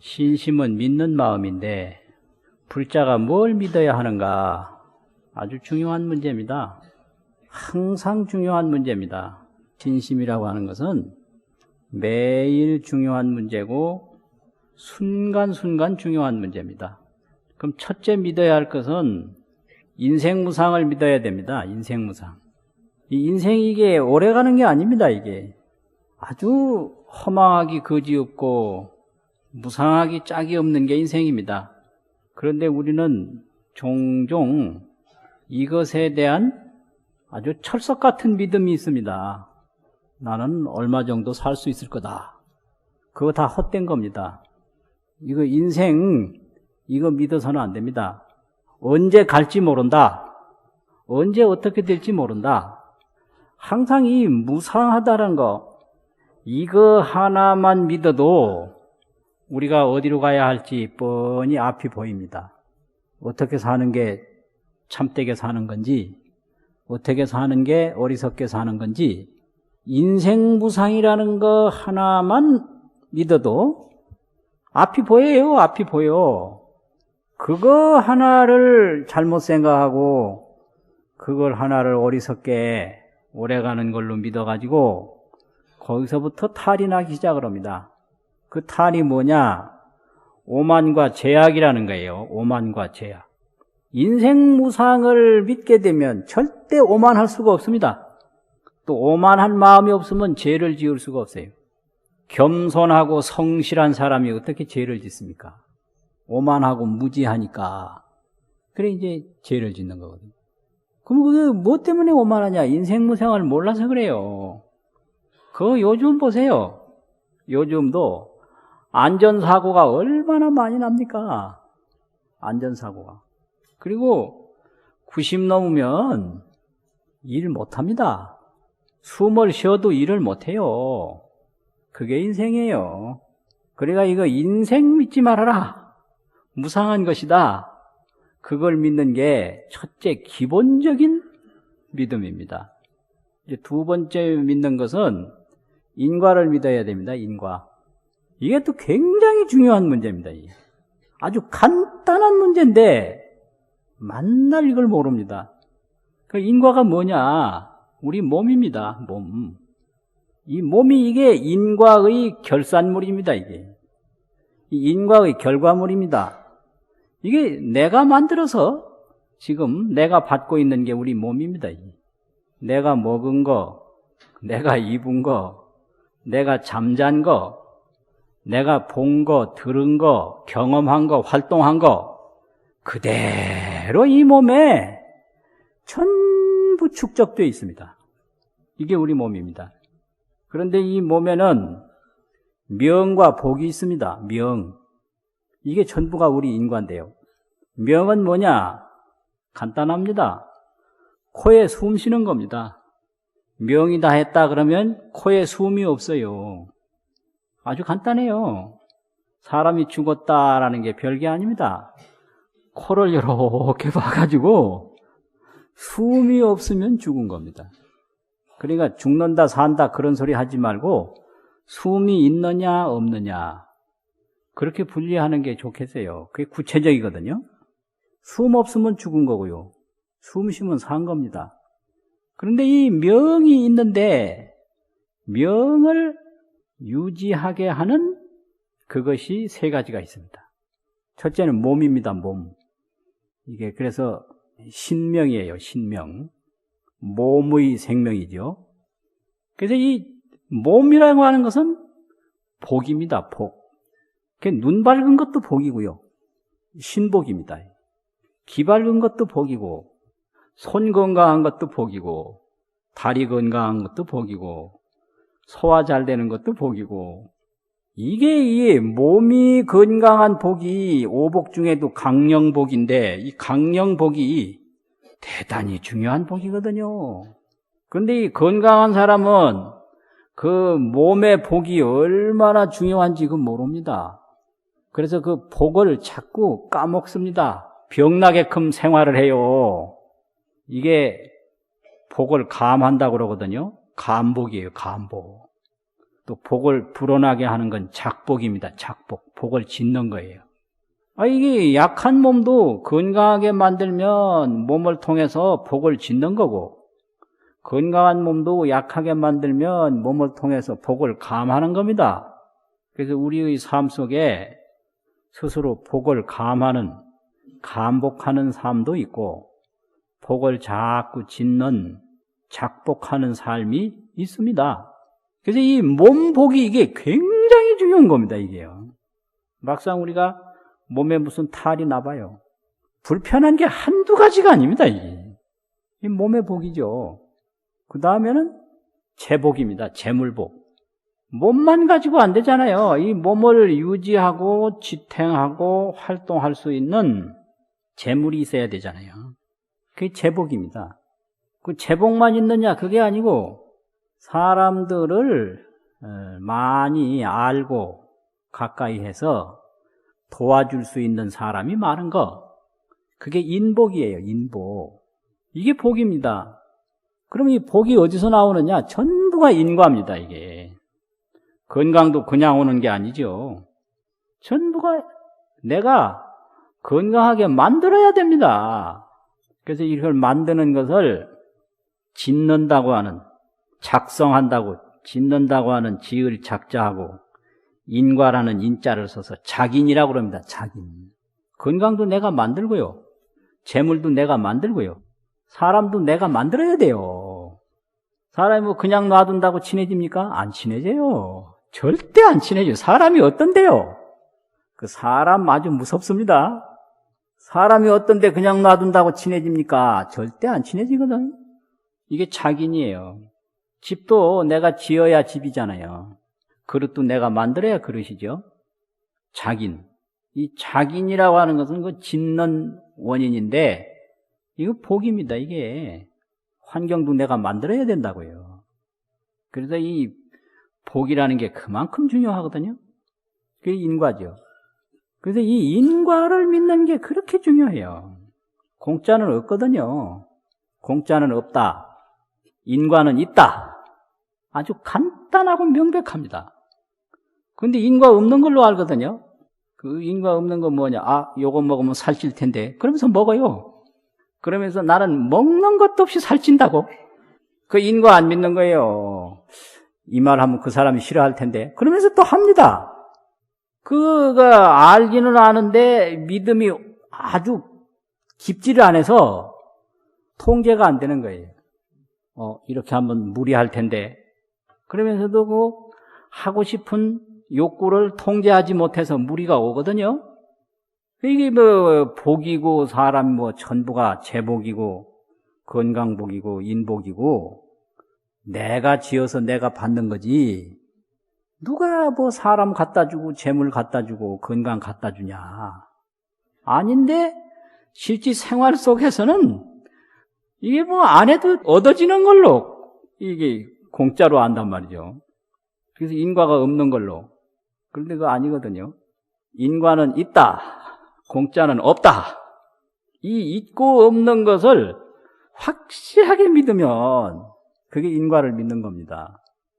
신심은 믿는 마음인데 불자가 뭘 믿어야 하는가 아주 중요한 문제입니다. 항상 중요한 문제입니다. 신심이라고 하는 것은 매일 중요한 문제고 순간순간 중요한 문제입니다. 그럼 첫째 믿어야 할 것은 인생무상을 믿어야 됩니다. 인생무상. 이 인생이 이게 오래가는 게 아닙니다. 이게 아주 허망하기 거지없고 무상하기 짝이 없는 게 인생입니다. 그런데 우리는 종종 이것에 대한 아주 철석 같은 믿음이 있습니다. 나는 얼마 정도 살 수 있을 거다. 그거 다 헛된 겁니다. 이거 인생 이거 믿어서는 안 됩니다. 언제 갈지 모른다. 언제 어떻게 될지 모른다. 항상 이 무상하다는 거 이거 하나만 믿어도 우리가 어디로 가야 할지 뻔히 앞이 보입니다. 어떻게 사는 게 참되게 사는 건지 어떻게 사는 게 어리석게 사는 건지 인생무상이라는 거 하나만 믿어도 앞이 보여요. 앞이 보여. 그거 하나를 잘못 생각하고 그걸 하나를 어리석게 오래가는 걸로 믿어가지고 거기서부터 탈이 나기 시작을 합니다. 그 탈이 뭐냐? 오만과 죄악이라는 거예요. 오만과 죄악. 인생무상을 믿게 되면 절대 오만할 수가 없습니다. 또 오만할 마음이 없으면 죄를 지을 수가 없어요. 겸손하고 성실한 사람이 어떻게 죄를 짓습니까? 오만하고 무지하니까. 그래 이제 죄를 짓는 거거든요. 그럼 그게 뭐 때문에 오만하냐? 인생무상을 몰라서 그래요. 그거 요즘 보세요. 요즘도 안전사고가 얼마나 많이 납니까? 안전사고가. 그리고 90 넘으면 일 못합니다. 숨을 쉬어도 일을 못해요. 그게 인생이에요. 그러니까 이거 인생 믿지 말아라. 무상한 것이다. 그걸 믿는 게 첫째 기본적인 믿음입니다. 이제 두 번째 믿는 것은 인과를 믿어야 됩니다. 인과. 이게 또 굉장히 중요한 문제입니다. 아주 간단한 문제인데 만날 이걸 모릅니다. 그 인과가 뭐냐? 우리 몸입니다. 몸. 이 몸이 이게 인과의 결산물입니다. 이게 이 인과의 결과물입니다. 이게 내가 만들어서 지금 내가 받고 있는 게 우리 몸입니다. 내가 먹은 거, 내가 입은 거, 내가 잠잔 거, 내가 본 거, 들은 거, 경험한 거, 활동한 거 그대로 이 몸에 전부 축적되어 있습니다. 이게 우리 몸입니다. 그런데 이 몸에는 명과 복이 있습니다. 명. 이게 전부가 우리 인과인데요. 명은 뭐냐? 간단합니다. 코에 숨 쉬는 겁니다. 명이 다 했다 그러면 코에 숨이 없어요. 아주 간단해요. 사람이 죽었다라는 게 별게 아닙니다. 코를 이렇게 봐가지고 숨이 없으면 죽은 겁니다. 그러니까 죽는다 산다 그런 소리 하지 말고 숨이 있느냐 없느냐 그렇게 분리하는 게 좋겠어요. 그게 구체적이거든요. 숨 없으면 죽은 거고요. 숨 쉬면 산 겁니다. 그런데 이 명이 있는데 명을 유지하게 하는 그것이 세 가지가 있습니다. 첫째는 몸입니다. 몸. 이게 그래서 신명이에요. 신명. 몸의 생명이죠. 그래서 이 몸이라고 하는 것은 복입니다. 복. 눈 밝은 것도 복이고요. 신복입니다. 귀 밝은 것도 복이고 손 건강한 것도 복이고 다리 건강한 것도 복이고 소화 잘 되는 것도 복이고 이게 이 몸이 건강한 복이 오복 중에도 강령복인데 이 강령복이 대단히 중요한 복이거든요. 그런데 이 건강한 사람은 그 몸의 복이 얼마나 중요한지 그 모릅니다. 그래서 그 복을 자꾸 까먹습니다. 병나게끔 생활을 해요. 이게 복을 감한다고 그러거든요. 감복이에요. 감복. 또 복을 불어나게 하는 건 작복입니다. 작복. 복을 짓는 거예요. 이게 약한 몸도 건강하게 만들면 몸을 통해서 복을 짓는 거고, 건강한 몸도 약하게 만들면 몸을 통해서 복을 감하는 겁니다. 그래서 우리의 삶 속에 스스로 복을 감하는, 감복하는 삶도 있고, 복을 자꾸 짓는, 작복하는 삶이 있습니다. 그래서 이 몸복이 이게 굉장히 중요한 겁니다, 이게요. 막상 우리가 몸에 무슨 탈이 나봐요. 불편한 게 한두 가지가 아닙니다, 이게. 이 몸의 복이죠. 그 다음에는 재복입니다. 재물복. 몸만 가지고 안 되잖아요. 이 몸을 유지하고 지탱하고 활동할 수 있는 재물이 있어야 되잖아요. 그게 재복입니다. 그 재복만 있느냐? 그게 아니고 사람들을 많이 알고 가까이 해서 도와줄 수 있는 사람이 많은 거. 그게 인복이에요. 인복. 이게 복입니다. 그럼 이 복이 어디서 나오느냐? 전부가 인과입니다. 이게. 건강도 그냥 오는 게 아니죠. 전부가 내가 건강하게 만들어야 됩니다. 그래서 이걸 만드는 것을 짓는다고 하는, 작성한다고, 짓는다고 하는 지을 작자하고 인과라는 인자를 써서 작인이라고 그럽니다. 작인. 건강도 내가 만들고요. 재물도 내가 만들고요. 사람도 내가 만들어야 돼요. 사람이 뭐 그냥 놔둔다고 친해집니까? 안 친해져요. 절대 안 친해져요. 사람이 어떤데요? 그 사람 아주 무섭습니다. 사람이 어떤데 그냥 놔둔다고 친해집니까? 절대 안 친해지거든. 이게 작인이에요. 집도 내가 지어야 집이잖아요. 그릇도 내가 만들어야 그릇이죠. 작인. 이 작인이라고 하는 것은 그 짓는 원인인데, 이거 복입니다, 이게. 환경도 내가 만들어야 된다고요. 그래서 이 복이라는 게 그만큼 중요하거든요. 그게 인과죠. 그래서 이 인과를 믿는 게 그렇게 중요해요. 공짜는 없거든요. 공짜는 없다. 인과는 있다. 아주 간단하고 명백합니다. 근데 인과 없는 걸로 알거든요. 그 인과 없는 건 뭐냐? 요거 먹으면 살찔 텐데. 그러면서 먹어요. 그러면서 나는 먹는 것도 없이 살찐다고. 그 인과 안 믿는 거예요. 이 말 하면 그 사람이 싫어할 텐데. 그러면서 또 합니다. 그가 알기는 아는데 믿음이 아주 깊지를 않아서 통제가 안 되는 거예요. 이렇게 하면 무리할 텐데. 그러면서도 그 하고 싶은 욕구를 통제하지 못해서 무리가 오거든요. 이게 뭐 복이고 사람 뭐 전부가 재복이고 건강복이고 인복이고 내가 지어서 내가 받는 거지. 누가 뭐 사람 갖다 주고 재물 갖다 주고 건강 갖다 주냐. 아닌데 실제 생활 속에서는 이게 뭐 안 해도 얻어지는 걸로 이게 공짜로 안단 말이죠. 그래서 인과가 없는 걸로. 그런데 그거 아니거든요. 인과는 있다. 공짜는 없다. 이 있고 없는 것을 확실하게 믿으면 그게 인과를 믿는 겁니다.